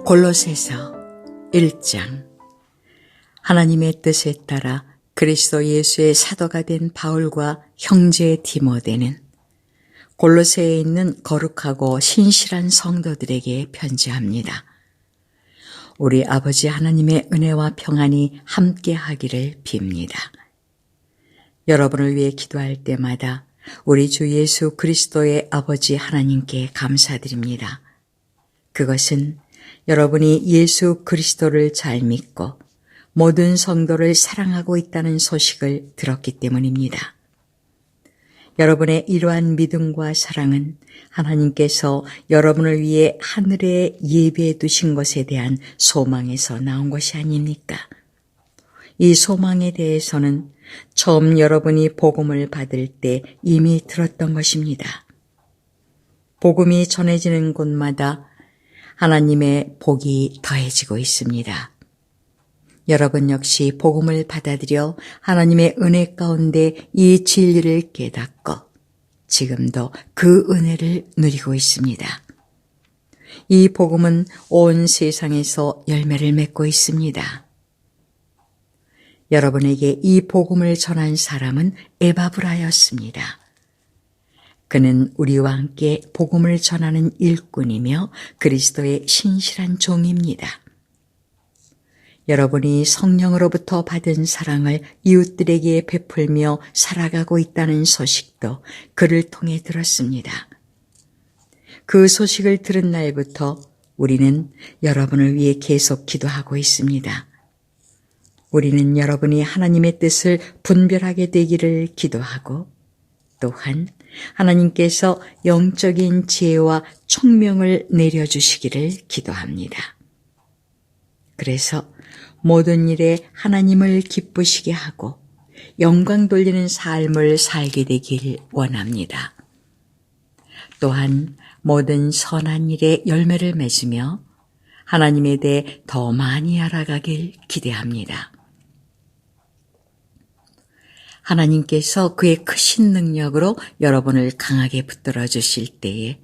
골로새서 1장. 하나님의 뜻에 따라 그리스도 예수의 사도가 된 바울과 형제 디모데는 골로새에 있는 거룩하고 신실한 성도들에게 편지합니다. 우리 아버지 하나님의 은혜와 평안이 함께 하기를 빕니다. 여러분을 위해 기도할 때마다 우리 주 예수 그리스도의 아버지 하나님께 감사드립니다. 그것은 여러분이 예수 그리스도를 잘 믿고 모든 성도를 사랑하고 있다는 소식을 들었기 때문입니다. 여러분의 이러한 믿음과 사랑은 하나님께서 여러분을 위해 하늘에 예비해 두신 것에 대한 소망에서 나온 것이 아닙니까? 이 소망에 대해서는 처음 여러분이 복음을 받을 때 이미 들었던 것입니다. 복음이 전해지는 곳마다 하나님의 복이 더해지고 있습니다. 여러분 역시 복음을 받아들여 하나님의 은혜 가운데 이 진리를 깨닫고 지금도 그 은혜를 누리고 있습니다. 이 복음은 온 세상에서 열매를 맺고 있습니다. 여러분에게 이 복음을 전한 사람은 에바브라였습니다. 그는 우리와 함께 복음을 전하는 일꾼이며 그리스도의 신실한 종입니다. 여러분이 성령으로부터 받은 사랑을 이웃들에게 베풀며 살아가고 있다는 소식도 그를 통해 들었습니다. 그 소식을 들은 날부터 우리는 여러분을 위해 계속 기도하고 있습니다. 우리는 여러분이 하나님의 뜻을 분별하게 되기를 기도하고 또한 하나님께서 영적인 지혜와 총명을 내려주시기를 기도합니다. 그래서 모든 일에 하나님을 기쁘시게 하고 영광 돌리는 삶을 살게 되길 원합니다. 또한 모든 선한 일에 열매를 맺으며 하나님에 대해 더 많이 알아가길 기대합니다. 하나님께서 그의 크신 능력으로 여러분을 강하게 붙들어 주실 때에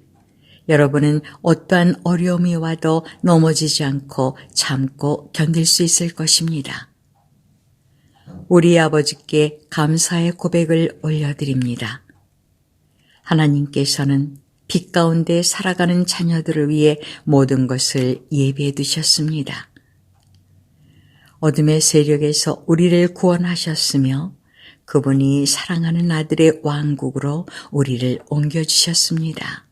여러분은 어떠한 어려움이 와도 넘어지지 않고 참고 견딜 수 있을 것입니다. 우리 아버지께 감사의 고백을 올려드립니다. 하나님께서는 빛 가운데 살아가는 자녀들을 위해 모든 것을 예비해 두셨습니다. 어둠의 세력에서 우리를 구원하셨으며 그분이 사랑하는 아들의 왕국으로 우리를 옮겨주셨습니다.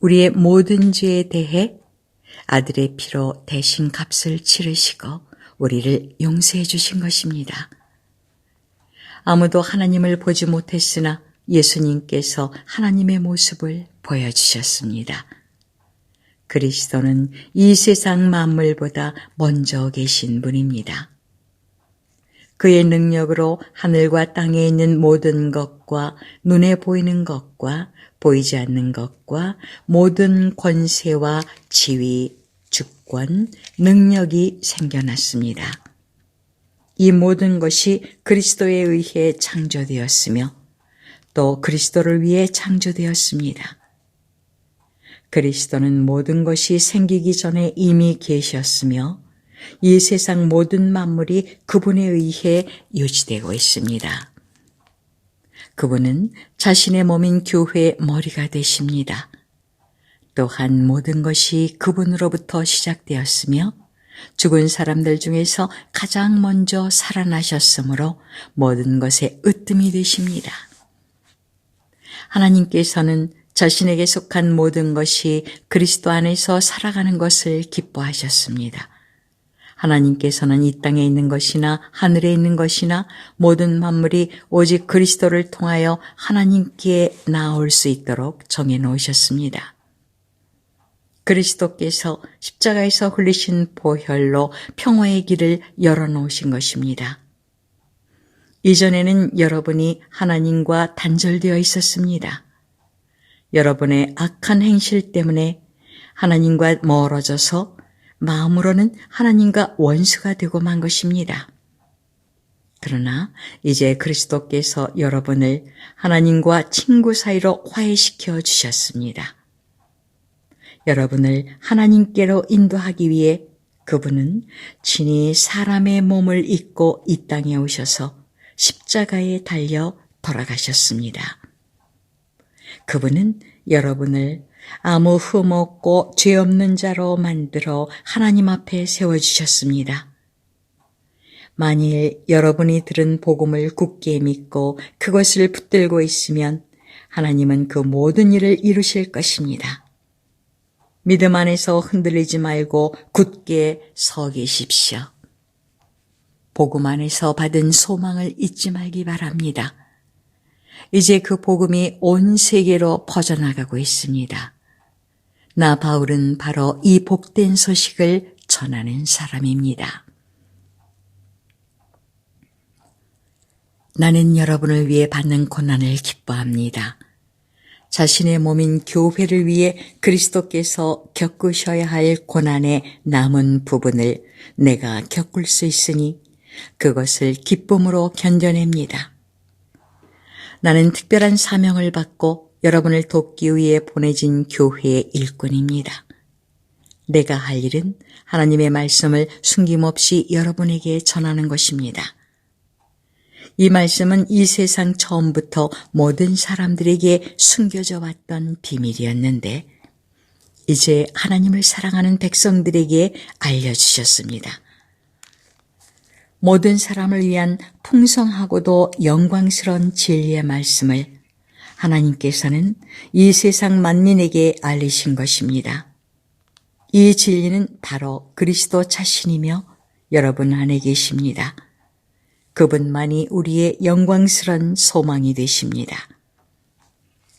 우리의 모든 죄에 대해 아들의 피로 대신 값을 치르시고 우리를 용서해 주신 것입니다. 아무도 하나님을 보지 못했으나 예수님께서 하나님의 모습을 보여주셨습니다. 그리스도는 이 세상 만물보다 먼저 계신 분입니다. 그의 능력으로 하늘과 땅에 있는 모든 것과 눈에 보이는 것과 보이지 않는 것과 모든 권세와 지위, 주권, 능력이 생겨났습니다. 이 모든 것이 그리스도에 의해 창조되었으며 또 그리스도를 위해 창조되었습니다. 그리스도는 모든 것이 생기기 전에 이미 계셨으며 이 세상 모든 만물이 그분에 의해 유지되고 있습니다. 그분은 자신의 몸인 교회의 머리가 되십니다. 또한 모든 것이 그분으로부터 시작되었으며 죽은 사람들 중에서 가장 먼저 살아나셨으므로 모든 것의 으뜸이 되십니다. 하나님께서는 자신에게 속한 모든 것이 그리스도 안에서 살아가는 것을 기뻐하셨습니다. 하나님께서는 이 땅에 있는 것이나 하늘에 있는 것이나 모든 만물이 오직 그리스도를 통하여 하나님께 나올 수 있도록 정해 놓으셨습니다. 그리스도께서 십자가에서 흘리신 보혈로 평화의 길을 열어놓으신 것입니다. 이전에는 여러분이 하나님과 단절되어 있었습니다. 여러분의 악한 행실 때문에 하나님과 멀어져서 마음으로는 하나님과 원수가 되고 만 것입니다. 그러나 이제 그리스도께서 여러분을 하나님과 친구 사이로 화해시켜 주셨습니다. 여러분을 하나님께로 인도하기 위해 그분은 친히 사람의 몸을 입고 이 땅에 오셔서 십자가에 달려 돌아가셨습니다. 그분은 여러분을 아무 흠 없고 죄 없는 자로 만들어 하나님 앞에 세워주셨습니다. 만일 여러분이 들은 복음을 굳게 믿고 그것을 붙들고 있으면 하나님은 그 모든 일을 이루실 것입니다. 믿음 안에서 흔들리지 말고 굳게 서 계십시오. 복음 안에서 받은 소망을 잊지 말기 바랍니다. 이제 그 복음이 온 세계로 퍼져나가고 있습니다. 나 바울은 바로 이 복된 소식을 전하는 사람입니다. 나는 여러분을 위해 받는 고난을 기뻐합니다. 자신의 몸인 교회를 위해 그리스도께서 겪으셔야 할 고난의 남은 부분을 내가 겪을 수 있으니 그것을 기쁨으로 견뎌냅니다. 나는 특별한 사명을 받고 여러분을 돕기 위해 보내진 교회의 일꾼입니다. 내가 할 일은 하나님의 말씀을 숨김없이 여러분에게 전하는 것입니다. 이 말씀은 이 세상 처음부터 모든 사람들에게 숨겨져 왔던 비밀이었는데 이제 하나님을 사랑하는 백성들에게 알려주셨습니다. 모든 사람을 위한 풍성하고도 영광스러운 진리의 말씀을 하나님께서는 이 세상 만민에게 알리신 것입니다. 이 진리는 바로 그리스도 자신이며 여러분 안에 계십니다. 그분만이 우리의 영광스러운 소망이 되십니다.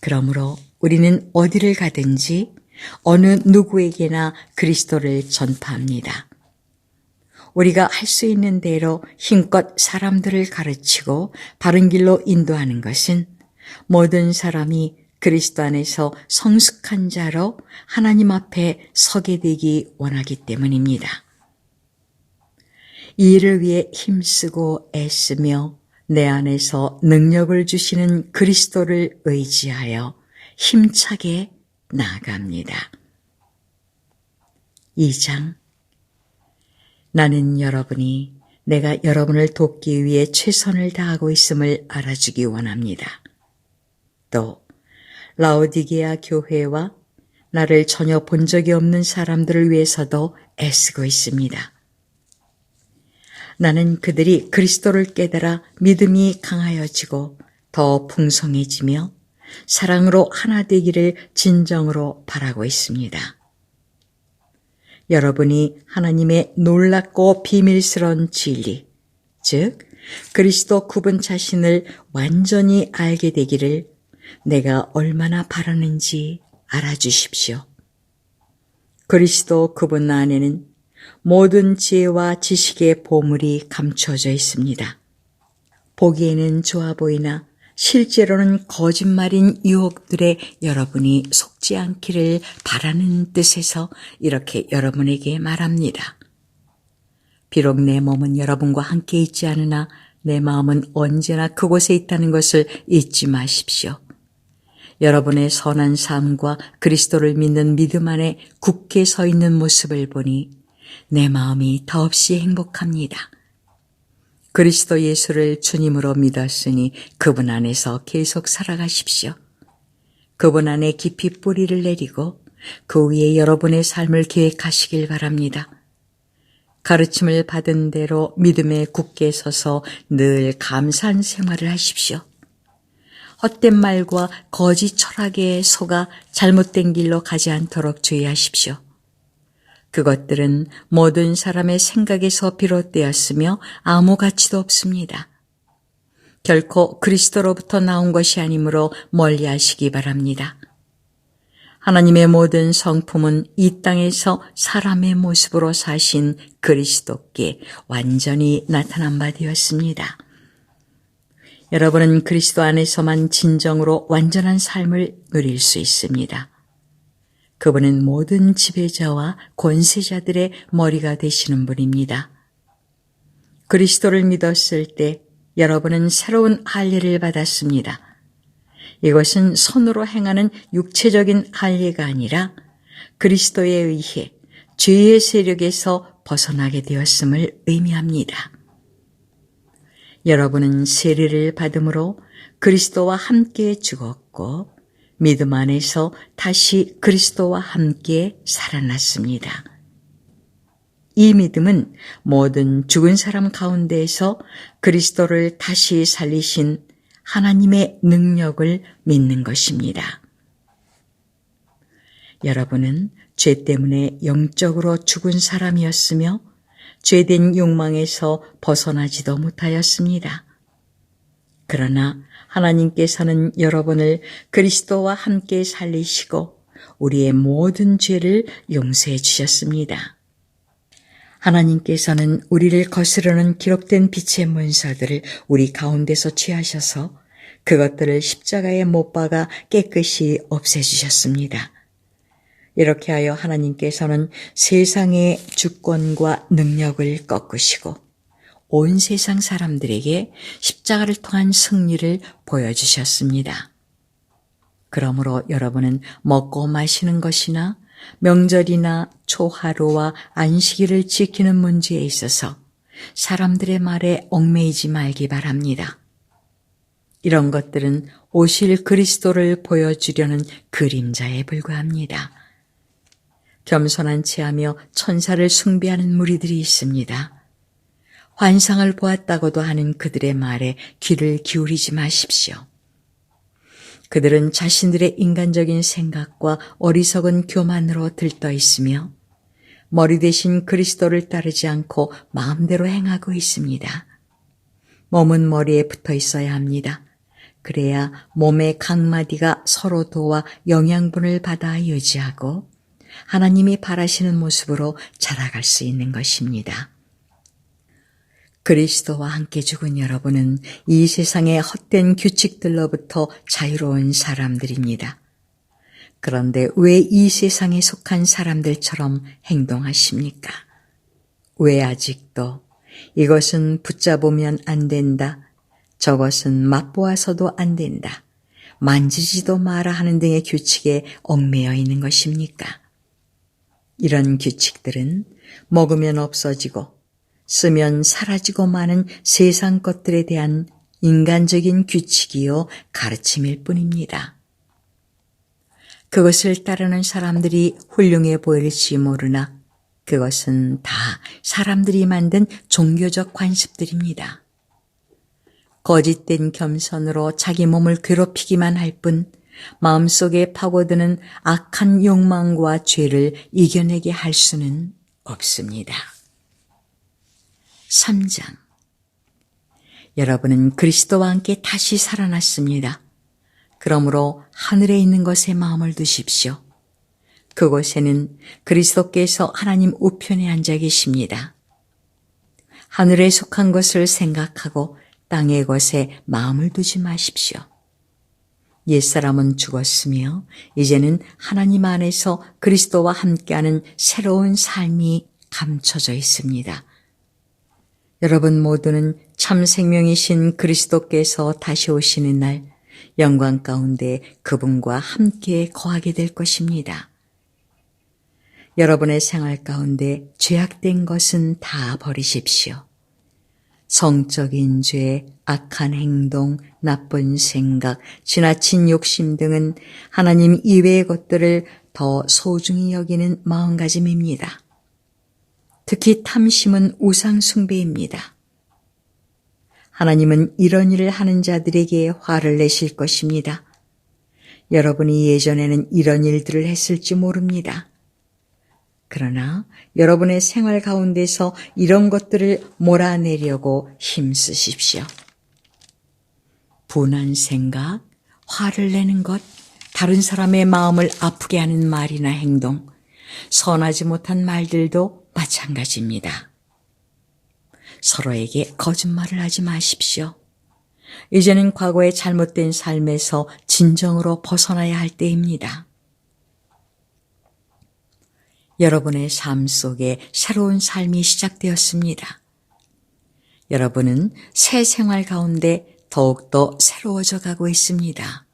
그러므로 우리는 어디를 가든지 어느 누구에게나 그리스도를 전파합니다. 우리가 할 수 있는 대로 힘껏 사람들을 가르치고 바른 길로 인도하는 것은 모든 사람이 그리스도 안에서 성숙한 자로 하나님 앞에 서게 되기 원하기 때문입니다. 이 일을 위해 힘쓰고 애쓰며 내 안에서 능력을 주시는 그리스도를 의지하여 힘차게 나아갑니다. 2장 나는 여러분이 내가 여러분을 돕기 위해 최선을 다하고 있음을 알아주기 원합니다. 또 라오디게아 교회와 나를 전혀 본 적이 없는 사람들을 위해서도 애쓰고 있습니다. 나는 그들이 그리스도를 깨달아 믿음이 강하여지고 더 풍성해지며 사랑으로 하나 되기를 진정으로 바라고 있습니다. 여러분이 하나님의 놀랍고 비밀스러운 진리, 즉 그리스도 그분 자신을 완전히 알게 되기를 내가 얼마나 바라는지 알아주십시오. 그리스도 그분 안에는 모든 지혜와 지식의 보물이 감춰져 있습니다. 보기에는 좋아 보이나 실제로는 거짓말인 유혹들에 여러분이 속지 않기를 바라는 뜻에서 이렇게 여러분에게 말합니다. 비록 내 몸은 여러분과 함께 있지 않으나 내 마음은 언제나 그곳에 있다는 것을 잊지 마십시오. 여러분의 선한 삶과 그리스도를 믿는 믿음 안에 굳게 서 있는 모습을 보니 내 마음이 더없이 행복합니다. 그리스도 예수를 주님으로 믿었으니 그분 안에서 계속 살아가십시오. 그분 안에 깊이 뿌리를 내리고 그 위에 여러분의 삶을 계획하시길 바랍니다. 가르침을 받은 대로 믿음에 굳게 서서 늘 감사한 생활을 하십시오. 헛된 말과 거짓 철학에 속아 잘못된 길로 가지 않도록 주의하십시오. 그것들은 모든 사람의 생각에서 비롯되었으며 아무 가치도 없습니다. 결코 그리스도로부터 나온 것이 아니므로 멀리하시기 바랍니다. 하나님의 모든 성품은 이 땅에서 사람의 모습으로 사신 그리스도께 완전히 나타난 바 되었습니다. 여러분은 그리스도 안에서만 진정으로 완전한 삶을 누릴 수 있습니다. 그분은 모든 지배자와 권세자들의 머리가 되시는 분입니다. 그리스도를 믿었을 때 여러분은 새로운 할례를 받았습니다. 이것은 손으로 행하는 육체적인 할례가 아니라 그리스도에 의해 죄의 세력에서 벗어나게 되었음을 의미합니다. 여러분은 세례를 받음으로 그리스도와 함께 죽었고 믿음 안에서 다시 그리스도와 함께 살아났습니다. 이 믿음은 모든 죽은 사람 가운데에서 그리스도를 다시 살리신 하나님의 능력을 믿는 것입니다. 여러분은 죄 때문에 영적으로 죽은 사람이었으며 죄된 욕망에서 벗어나지도 못하였습니다. 그러나 하나님께서는 여러분을 그리스도와 함께 살리시고 우리의 모든 죄를 용서해 주셨습니다. 하나님께서는 우리를 거스르는 기록된 빛의 문서들을 우리 가운데서 취하셔서 그것들을 십자가에 못 박아 깨끗이 없애주셨습니다. 이렇게 하여 하나님께서는 세상의 주권과 능력을 꺾으시고 온 세상 사람들에게 십자가를 통한 승리를 보여주셨습니다. 그러므로 여러분은 먹고 마시는 것이나 명절이나 초하루와 안식일을 지키는 문제에 있어서 사람들의 말에 얽매이지 말기 바랍니다. 이런 것들은 오실 그리스도를 보여주려는 그림자에 불과합니다. 겸손한 체하며 천사를 숭배하는 무리들이 있습니다. 환상을 보았다고도 하는 그들의 말에 귀를 기울이지 마십시오. 그들은 자신들의 인간적인 생각과 어리석은 교만으로 들떠 있으며 머리 대신 그리스도를 따르지 않고 마음대로 행하고 있습니다. 몸은 머리에 붙어 있어야 합니다. 그래야 몸의 각 마디가 서로 도와 영양분을 받아 유지하고 하나님이 바라시는 모습으로 자라갈 수 있는 것입니다. 그리스도와 함께 죽은 여러분은 이 세상의 헛된 규칙들로부터 자유로운 사람들입니다. 그런데 왜 이 세상에 속한 사람들처럼 행동하십니까? 왜 아직도 이것은 붙잡으면 안 된다, 저것은 맛보아서도 안 된다, 만지지도 마라 하는 등의 규칙에 얽매여 있는 것입니까? 이런 규칙들은 먹으면 없어지고 쓰면 사라지고 마는 세상 것들에 대한 인간적인 규칙이요 가르침일 뿐입니다. 그것을 따르는 사람들이 훌륭해 보일지 모르나 그것은 다 사람들이 만든 종교적 관습들입니다. 거짓된 겸손으로 자기 몸을 괴롭히기만 할 뿐 마음속에 파고드는 악한 욕망과 죄를 이겨내게 할 수는 없습니다. 3장. 여러분은 그리스도와 함께 다시 살아났습니다. 그러므로 하늘에 있는 것에 마음을 두십시오. 그곳에는 그리스도께서 하나님 우편에 앉아 계십니다. 하늘에 속한 것을 생각하고 땅의 것에 마음을 두지 마십시오. 옛사람은 죽었으며 이제는 하나님 안에서 그리스도와 함께하는 새로운 삶이 감춰져 있습니다. 여러분 모두는 참 생명이신 그리스도께서 다시 오시는 날 영광 가운데 그분과 함께 거하게 될 것입니다. 여러분의 생활 가운데 죄악된 것은 다 버리십시오. 성적인 죄, 악한 행동, 나쁜 생각, 지나친 욕심 등은 하나님 이외의 것들을 더 소중히 여기는 마음가짐입니다. 특히 탐심은 우상 숭배입니다. 하나님은 이런 일을 하는 자들에게 화를 내실 것입니다. 여러분이 예전에는 이런 일들을 했을지 모릅니다. 그러나 여러분의 생활 가운데서 이런 것들을 몰아내려고 힘쓰십시오. 분한 생각, 화를 내는 것, 다른 사람의 마음을 아프게 하는 말이나 행동, 선하지 못한 말들도 마찬가지입니다. 서로에게 거짓말을 하지 마십시오. 이제는 과거의 잘못된 삶에서 진정으로 벗어나야 할 때입니다. 여러분의 삶 속에 새로운 삶이 시작되었습니다. 여러분은 새 생활 가운데 더욱더 새로워져 가고 있습니다.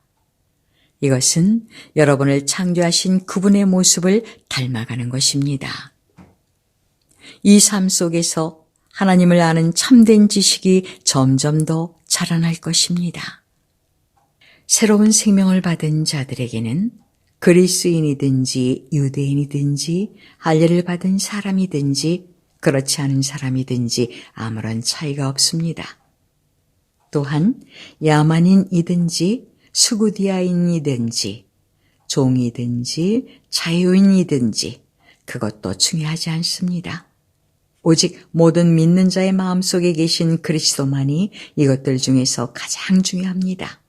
이것은 여러분을 창조하신 그분의 모습을 닮아가는 것입니다. 이 삶 속에서 하나님을 아는 참된 지식이 점점 더 자라날 것입니다. 새로운 생명을 받은 자들에게는 그리스인이든지 유대인이든지 할례를 받은 사람이든지 그렇지 않은 사람이든지 아무런 차이가 없습니다. 또한 야만인이든지 수구디아인이든지 종이든지 자유인이든지 그것도 중요하지 않습니다. 오직 모든 믿는 자의 마음속에 계신 그리스도만이 이것들 중에서 가장 중요합니다.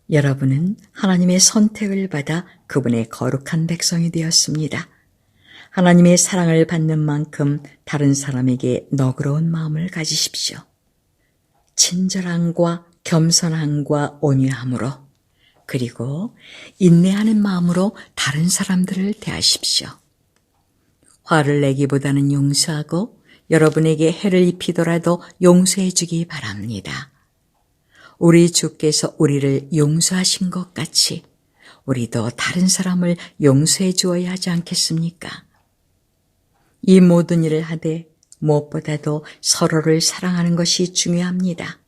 여러분은 하나님의 선택을 받아 그분의 거룩한 백성이 되었습니다. 하나님의 사랑을 받는 만큼 다른 사람에게 너그러운 마음을 가지십시오. 친절함과 겸손함과 온유함으로 그리고 인내하는 마음으로 다른 사람들을 대하십시오. 화를 내기보다는 용서하고 여러분에게 해를 입히더라도 용서해 주기 바랍니다. 우리 주께서 우리를 용서하신 것 같이 우리도 다른 사람을 용서해 주어야 하지 않겠습니까? 이 모든 일을 하되 무엇보다도 서로를 사랑하는 것이 중요합니다.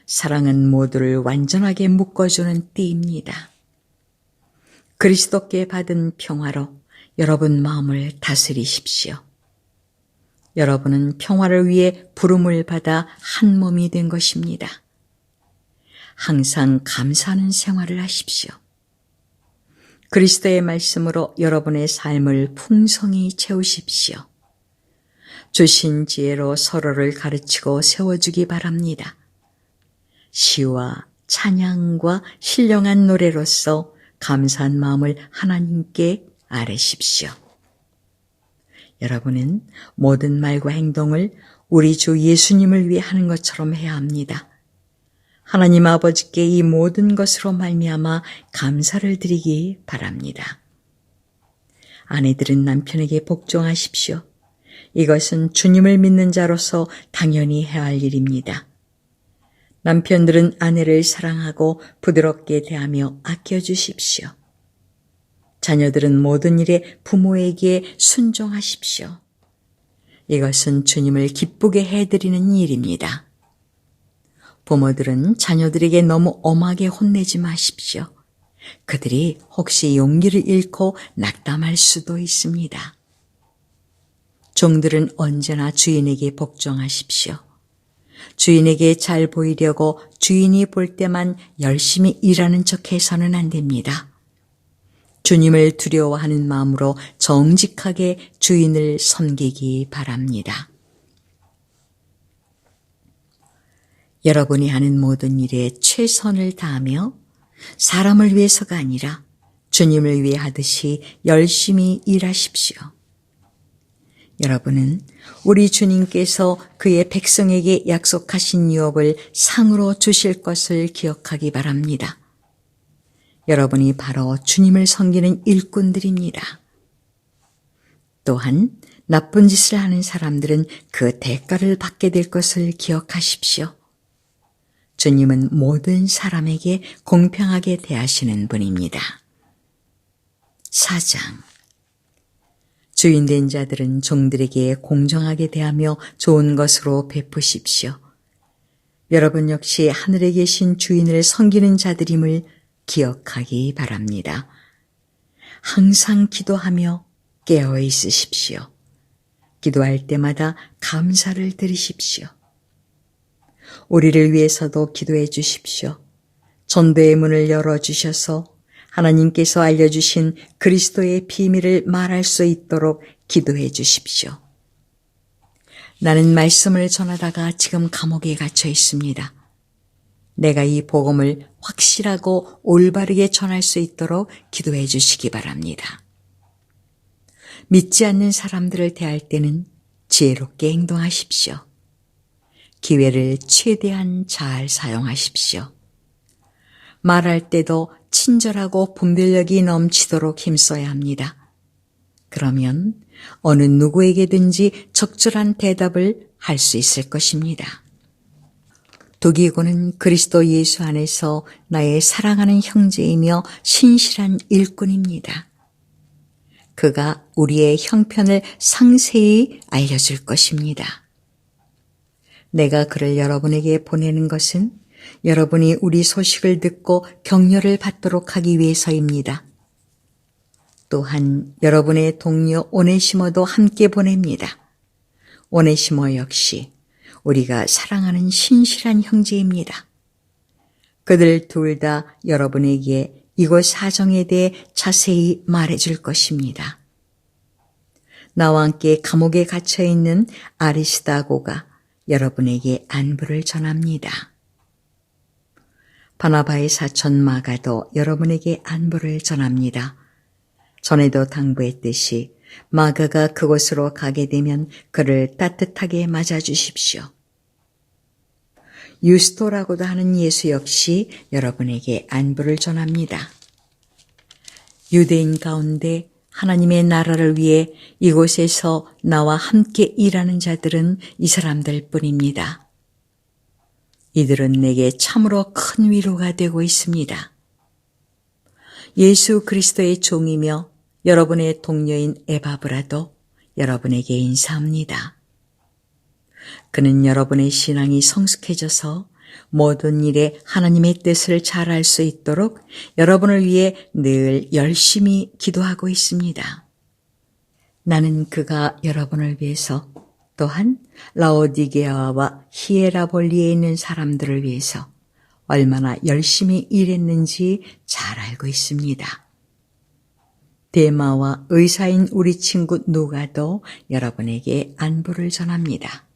사랑은 모두를 완전하게 묶어주는 띠입니다. 그리스도께 받은 평화로 여러분 마음을 다스리십시오. 여러분은 평화를 위해 부름을 받아 한 몸이 된 것입니다. 항상 감사하는 생활을 하십시오. 그리스도의 말씀으로 여러분의 삶을 풍성히 채우십시오. 주신 지혜로 서로를 가르치고 세워주기 바랍니다. 시와 찬양과 신령한 노래로서 감사한 마음을 하나님께 아뢰십시오. 여러분은 모든 말과 행동을 우리 주 예수님을 위해 하는 것처럼 해야 합니다. 하나님 아버지께 이 모든 것으로 말미암아 감사를 드리기 바랍니다. 아내들은 남편에게 복종하십시오. 이것은 주님을 믿는 자로서 당연히 해야 할 일입니다. 남편들은 아내를 사랑하고 부드럽게 대하며 아껴주십시오. 자녀들은 모든 일에 부모에게 순종하십시오. 이것은 주님을 기쁘게 해드리는 일입니다. 부모들은 자녀들에게 너무 엄하게 혼내지 마십시오. 그들이 혹시 용기를 잃고 낙담할 수도 있습니다. 종들은 언제나 주인에게 복종하십시오. 주인에게 잘 보이려고 주인이 볼 때만 열심히 일하는 척해서는 안 됩니다. 주님을 두려워하는 마음으로 정직하게 주인을 섬기기 바랍니다. 여러분이 하는 모든 일에 최선을 다하며 사람을 위해서가 아니라 주님을 위해 하듯이 열심히 일하십시오. 여러분은 우리 주님께서 그의 백성에게 약속하신 유업을 상으로 주실 것을 기억하기 바랍니다. 여러분이 바로 주님을 섬기는 일꾼들입니다. 또한 나쁜 짓을 하는 사람들은 그 대가를 받게 될 것을 기억하십시오. 주님은 모든 사람에게 공평하게 대하시는 분입니다. 4장 주인된 자들은 종들에게 공정하게 대하며 좋은 것으로 베푸십시오. 여러분 역시 하늘에 계신 주인을 섬기는 자들임을 기억하기 바랍니다. 항상 기도하며 깨어 있으십시오. 기도할 때마다 감사를 드리십시오. 우리를 위해서도 기도해 주십시오. 전도의 문을 열어주셔서 하나님께서 알려주신 그리스도의 비밀을 말할 수 있도록 기도해 주십시오. 나는 말씀을 전하다가 지금 감옥에 갇혀 있습니다. 내가 이 복음을 확실하고 올바르게 전할 수 있도록 기도해 주시기 바랍니다. 믿지 않는 사람들을 대할 때는 지혜롭게 행동하십시오. 기회를 최대한 잘 사용하십시오. 말할 때도 친절하고 분별력이 넘치도록 힘써야 합니다. 그러면 어느 누구에게든지 적절한 대답을 할 수 있을 것입니다. 두기고는 그리스도 예수 안에서 나의 사랑하는 형제이며 신실한 일꾼입니다. 그가 우리의 형편을 상세히 알려줄 것입니다. 내가 그를 여러분에게 보내는 것은 여러분이 우리 소식을 듣고 격려를 받도록 하기 위해서입니다. 또한 여러분의 동료 오네시모도 함께 보냅니다. 오네시모 역시 우리가 사랑하는 신실한 형제입니다. 그들 둘 다 여러분에게 이곳 사정에 대해 자세히 말해줄 것입니다. 나와 함께 감옥에 갇혀 있는 아리스다고가 여러분에게 안부를 전합니다. 바나바의 사촌 마가도 여러분에게 안부를 전합니다. 전에도 당부했듯이 마가가 그곳으로 가게 되면 그를 따뜻하게 맞아주십시오. 유스토라고도 하는 예수 역시 여러분에게 안부를 전합니다. 유대인 가운데 하나님의 나라를 위해 이곳에서 나와 함께 일하는 자들은 이 사람들 뿐입니다. 이들은 내게 참으로 큰 위로가 되고 있습니다. 예수 그리스도의 종이며 여러분의 동료인 에바브라도 여러분에게 인사합니다. 그는 여러분의 신앙이 성숙해져서 모든 일에 하나님의 뜻을 잘 알 수 있도록 여러분을 위해 늘 열심히 기도하고 있습니다. 나는 그가 여러분을 위해서 또한 라오디게아와 히에라볼리에 있는 사람들을 위해서 얼마나 열심히 일했는지 잘 알고 있습니다. 데마와 의사인 우리 친구 누가도 여러분에게 안부를 전합니다.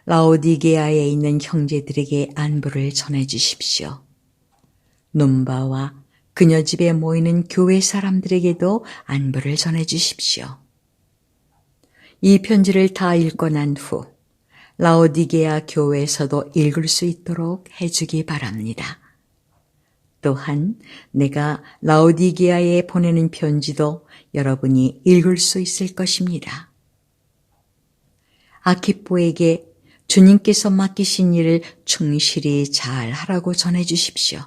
라오디게아에 있는 형제들에게 안부를 전해주십시오. 눈바와 그녀 집에 모이는 교회 사람들에게도 안부를 전해주십시오. 이 편지를 다 읽고 난 후 라오디게아 교회에서도 읽을 수 있도록 해주기 바랍니다. 또한 내가 라오디게아에 보내는 편지도 여러분이 읽을 수 있을 것입니다. 아키포에게 주님께서 맡기신 일을 충실히 잘 하라고 전해주십시오.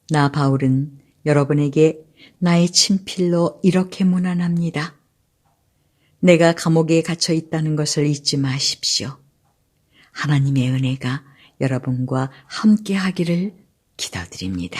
나 바울은 여러분에게 나의 친필로 이렇게 문안합니다. 내가 감옥에 갇혀 있다는 것을 잊지 마십시오. 하나님의 은혜가 여러분과 함께 하기를 기도드립니다.